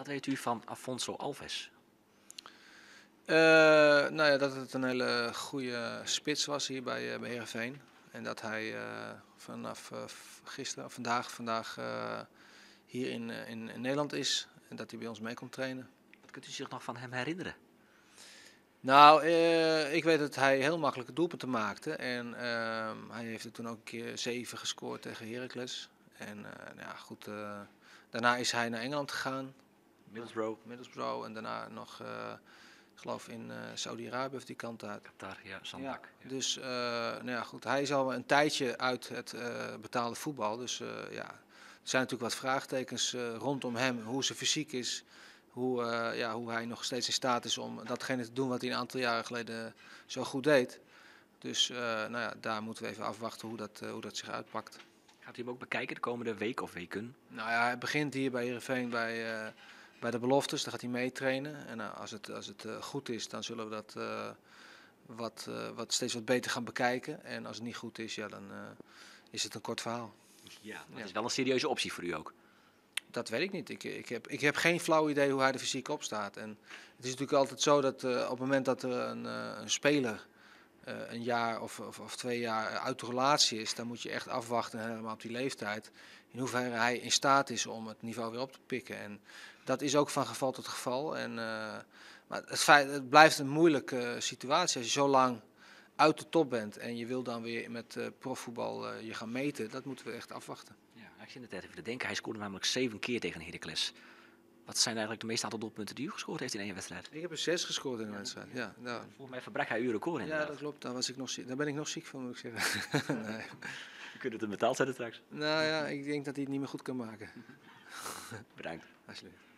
Wat weet u van Afonso Alves? Nou ja, dat het een hele goede spits was hier bij Heerenveen. En dat hij vanaf gisteren, of vandaag hier in Nederland is. En dat hij bij ons mee komt trainen. Wat kunt u zich nog van hem herinneren? Nou, ik weet dat hij heel makkelijke doelpunten maakte. En hij heeft er toen ook een keer 7 gescoord tegen Heracles. En nou ja, goed, daarna is hij naar Engeland gegaan. Middlesbrough. En daarna nog, ik geloof in Saudi-Arabië of die kant uit. Qatar, ja, Zandbak. Ja. Dus nou ja, goed, hij is al een tijdje uit het betaalde voetbal. Dus ja, er zijn natuurlijk wat vraagtekens rondom hem. Hoe zijn fysiek is. Hoe hij nog steeds in staat is om datgene te doen wat hij een aantal jaren geleden zo goed deed. Dus nou ja, daar moeten we even afwachten hoe dat zich uitpakt. Gaat u hem ook bekijken de komende week of weken? Nou ja, hij begint hier bij Heerenveen bij de beloftes. Daar gaat hij meetrainen. En als het goed is, dan zullen we dat steeds wat beter gaan bekijken. En als het niet goed is, ja, dan is het een kort verhaal. Ja, maar het is wel een serieuze optie voor u ook. Dat weet ik niet. Ik heb geen flauw idee hoe hij er fysiek op staat. En het is natuurlijk altijd zo dat op het moment dat er een speler een jaar of 2 jaar uit de relatie is, dan moet je echt afwachten, helemaal op die leeftijd, in hoeverre hij in staat is om het niveau weer op te pikken. En dat is ook van geval tot geval. Maar het blijft een moeilijke situatie als je zo lang uit de top bent en je wil dan weer met profvoetbal je gaan meten. Dat moeten we echt afwachten. Ja, ik zit net even te denken. Hij scoorde namelijk 7 keer tegen Heracles. Wat zijn eigenlijk de meeste aantal doelpunten die u gescoord heeft in één wedstrijd? Ik heb er 6 gescoord in een wedstrijd. Ja, nou. Volgens mij verbrak hij uw record Ja, inderdaad. dat klopt. Daar ben ik nog ziek van, moet ik zeggen. Nee. U kunt het hem betaald zetten straks. Nou ja, ik denk dat hij het niet meer goed kan maken. Bedankt. Alsjeblieft.